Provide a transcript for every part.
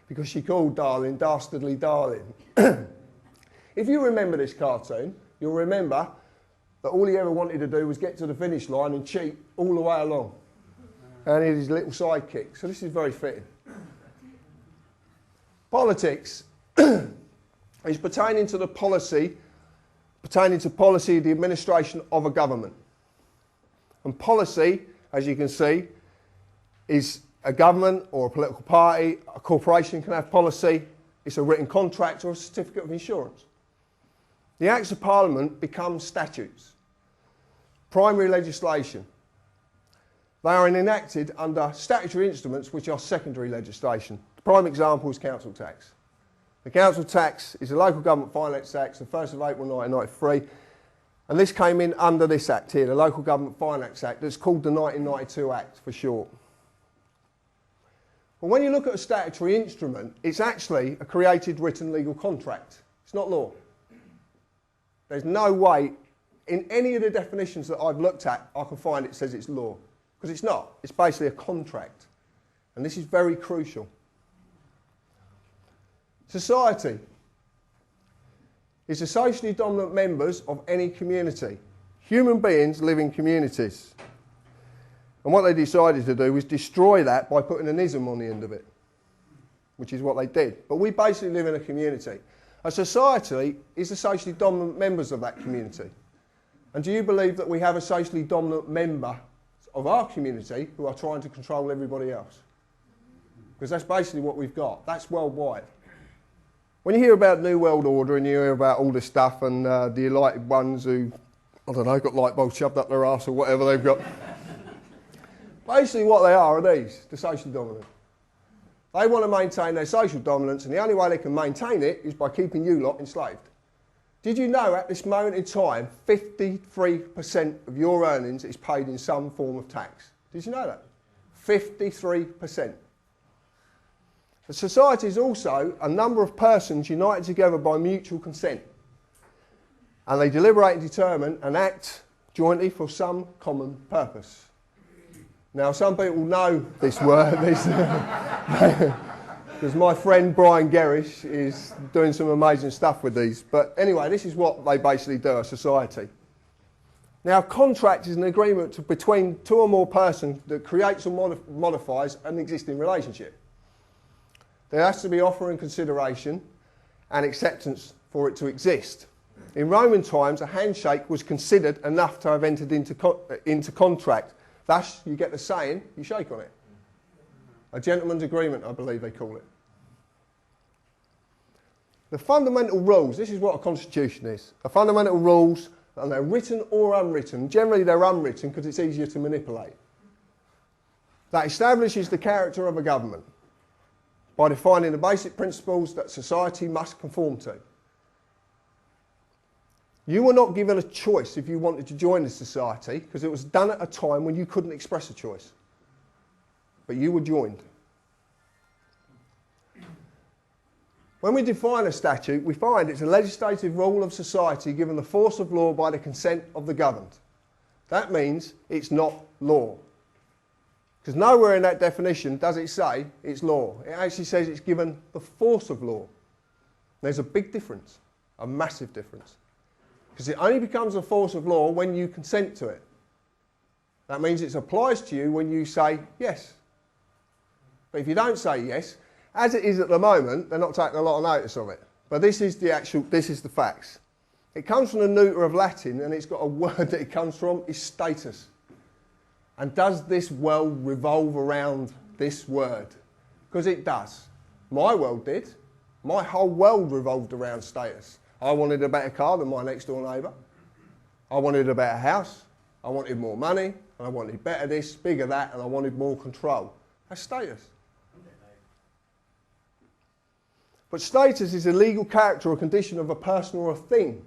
because she called Darling Dastardly Darling. If you remember this cartoon, you'll remember that all he ever wanted to do was get to the finish line and cheat all the way along. And he had his little sidekick. So this is very fitting. Politics is pertaining to policy of the administration of a government. And policy, as you can see, is a government or a political party. A corporation can have policy. It's a written contract or a certificate of insurance. The Acts of Parliament become statutes, primary legislation. They are enacted under statutory instruments which are secondary legislation. The prime example is council tax. The council tax is a local government finance act, the 1st of April 1993, and this came in under this act here, the Local Government Finance Act. It's called the 1992 Act for short. But when you look at a statutory instrument, it's actually a created written legal contract. It's not law. There's no way in any of the definitions that I've looked at I can find it says it's law. Because it's not. It's basically a contract. And this is very crucial. Society is the socially dominant members of any community. Human beings live in communities. And what they decided to do was destroy that by putting an ism on the end of it, which is what they did. But we basically live in a community. A society is the socially dominant members of that community. And do you believe that we have a socially dominant member of our community who are trying to control everybody else? Because that's basically what we've got. That's worldwide. When you hear about New World Order and you hear about all this stuff and the enlightened ones who, I don't know, got light bulbs shoved up their arse or whatever they've got. Basically what they are these, the socially dominant. They want to maintain their social dominance, and the only way they can maintain it is by keeping you lot enslaved. Did you know at this moment in time, 53% of your earnings is paid in some form of tax? Did you know that? 53%. A society is also a number of persons united together by mutual consent. And they deliberate and determine and act jointly for some common purpose. Now, some people know this word, because my friend Brian Gerrish is doing some amazing stuff with these. But anyway, this is what they basically do, a society. Now, a contract is an agreement between two or more persons that creates or modifies an existing relationship. There has to be offer and consideration and acceptance for it to exist. In Roman times, a handshake was considered enough to have entered into contract. Thus, you get the saying, you shake on it. A gentleman's agreement, I believe they call it. The fundamental rules, this is what a constitution is. The fundamental rules, and they're written or unwritten. Generally, they're unwritten because it's easier to manipulate. That establishes the character of a government by defining the basic principles that society must conform to. You were not given a choice if you wanted to join the society, because it was done at a time when you couldn't express a choice. But you were joined. When we define a statute, we find it's a legislative rule of society given the force of law by the consent of the governed. That means it's not law. Because nowhere in that definition does it say it's law. It actually says it's given the force of law. There's a big difference, a massive difference. Because it only becomes a force of law when you consent to it. That means it applies to you when you say yes. But if you don't say yes, as it is at the moment, they're not taking a lot of notice of it. But this is the facts. It comes from the neuter of Latin, and it's got a word that it comes from, is status. And does this world revolve around this word? Because it does. My world did. My whole world revolved around status. I wanted a better car than my next door neighbour. I wanted a better house. I wanted more money. And I wanted better this, bigger that, and I wanted more control. That's status. But status is a legal character or condition of a person or a thing.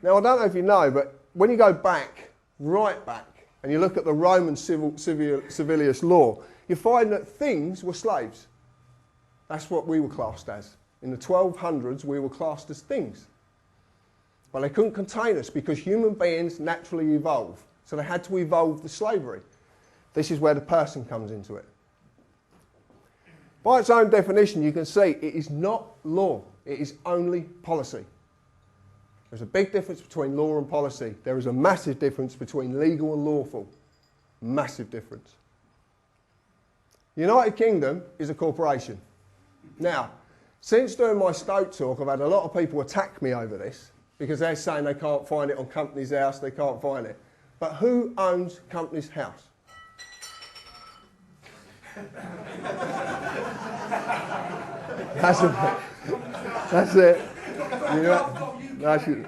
Now, I don't know if you know, but when you go back, right back, and you look at the Roman civilis law, you find that things were slaves. That's what we were classed as. In the 1200s, we were classed as things. But they couldn't contain us because human beings naturally evolve. So they had to evolve the slavery. This is where the person comes into it. By its own definition, you can see it is not law. It is only policy. There's a big difference between law and policy. There is a massive difference between legal and lawful. Massive difference. United Kingdom is a corporation. Now, since doing my Stoke talk, I've had a lot of people attack me over this because they're saying they can't find it on Company's House, they can't find it. But who owns Company's House? That's it. You know, that's it.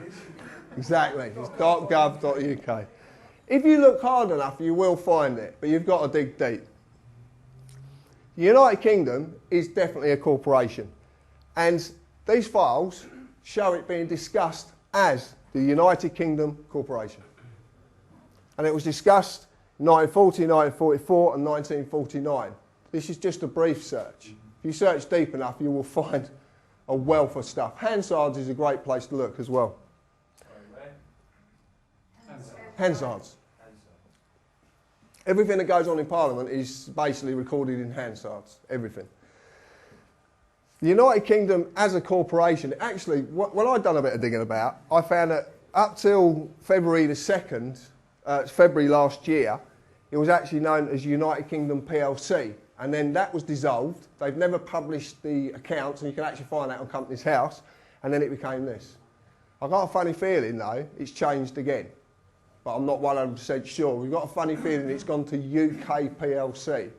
Exactly. It's .gov.uk. If you look hard enough, you will find it, but you've got to dig deep. The United Kingdom is definitely a corporation, and these files show it being discussed as the United Kingdom Corporation. And it was discussed in 1940, 1944 and 1949. This is just a brief search. If you search deep enough, you will find a wealth of stuff. Hansard's is a great place to look as well. Hansard's. Everything that goes on in Parliament is basically recorded in Hansard's. Everything. The United Kingdom as a corporation, actually, when I'd done a bit of digging about, I found that up till February the 2nd, February last year, it was actually known as United Kingdom PLC. And then that was dissolved. They've never published the accounts, and you can actually find that on Company's House. And then it became this. I've got a funny feeling, though, it's changed again. But I'm not 100% sure. We've got a funny feeling it's gone to UK PLC.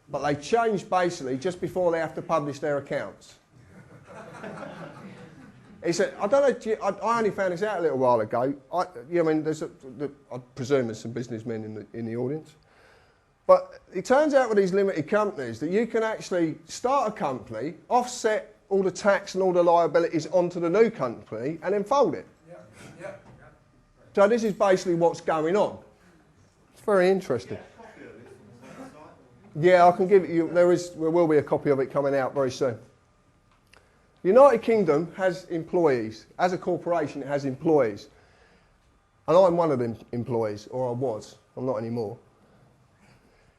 But they changed basically just before they have to publish their accounts. It's I don't know, I only found this out a little while ago. I presume there's some businessmen in the audience. But it turns out with these limited companies that you can actually start a company, offset all the tax and all the liabilities onto the new company, and then fold it. Yeah. So this is basically what's going on. It's very interesting. Yeah, I can give it you. There will be a copy of it coming out very soon. The United Kingdom has employees. As a corporation, it has employees. And I'm one of them employees, or I was. I'm not anymore.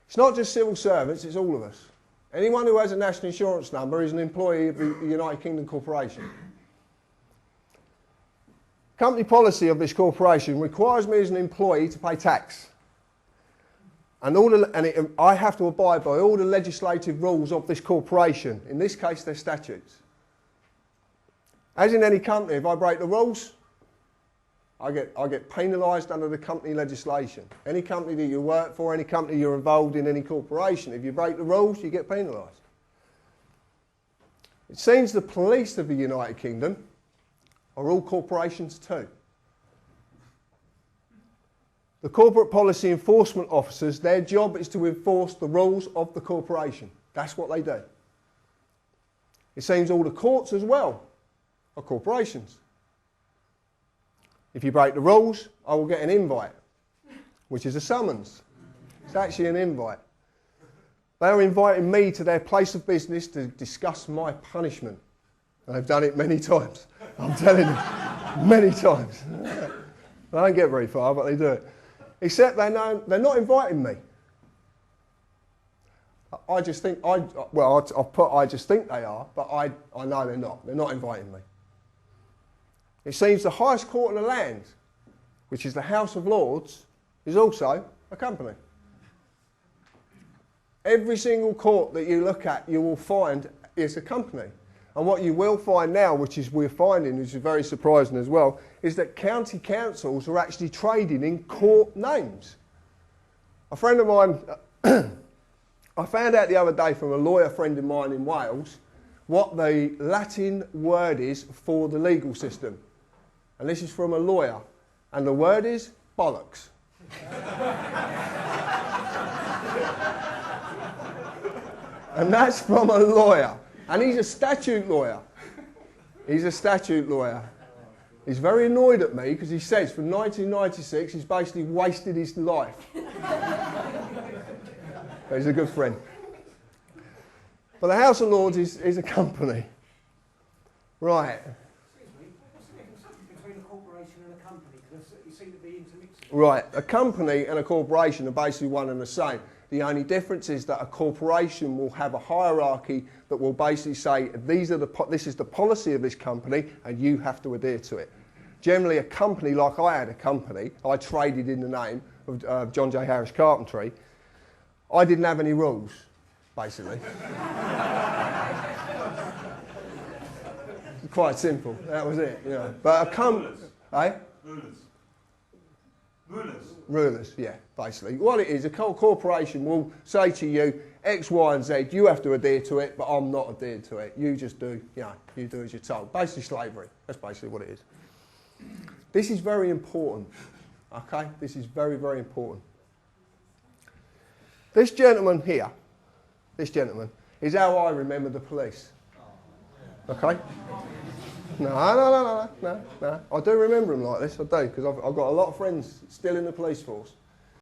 It's not just civil servants, it's all of us. Anyone who has a national insurance number is an employee of the United Kingdom Corporation. Company policy of this corporation requires me as an employee to pay tax. And I have to abide by all the legislative rules of this corporation. In this case, they're statutes. As in any company, if I break the rules, I get penalised under the company legislation. Any company that you work for, any company you're involved in, any corporation, if you break the rules, you get penalised. It seems the police of the United Kingdom are all corporations too. The corporate policy enforcement officers, their job is to enforce the rules of the corporation. That's what they do. It seems all the courts as well are corporations. If you break the rules, I will get an invite, which is a summons. It's actually an invite. They are inviting me to their place of business to discuss my punishment. And they've done it many times. I'm telling you, many times. They don't get very far, but they do it. Except they're not inviting me. I just think they are, but I know they're not. They're not inviting me. It seems the highest court in the land, which is the House of Lords, is also a company. Every single court that you look at, you will find is a company. And what you will find now, which we're finding, which is very surprising as well, is that county councils are actually trading in court names. A friend of mine, I found out the other day from a lawyer friend of mine in Wales, what the Latin word is for the legal system. And this is from a lawyer. And the word is bollocks. And that's from a lawyer. And he's a statute lawyer. He's a statute lawyer. He's very annoyed at me because he says from 1996 he's basically wasted his life. But he's a good friend. But the House of Lords is a company. Right. Right, a company and a corporation are basically one and the same. The only difference is that a corporation will have a hierarchy that will basically say, this is the policy of this company and you have to adhere to it. Generally, a company, like I had a company, I traded in the name of John J. Harris Carpentry, I didn't have any rules, basically. Quite simple, that was it. You know. But a company... Eh? Rulers, yeah, basically. What it is, a corporation will say to you, X, Y, and Z, you have to adhere to it, but I'm not adhered to it. You just do, you know, you do as you're told. Basically slavery, that's basically what it is. This is very important, okay? This is very, very important. This gentleman here, this gentleman, is how I remember the police, okay? No. I do remember him like this, I do, because I've got a lot of friends still in the police force.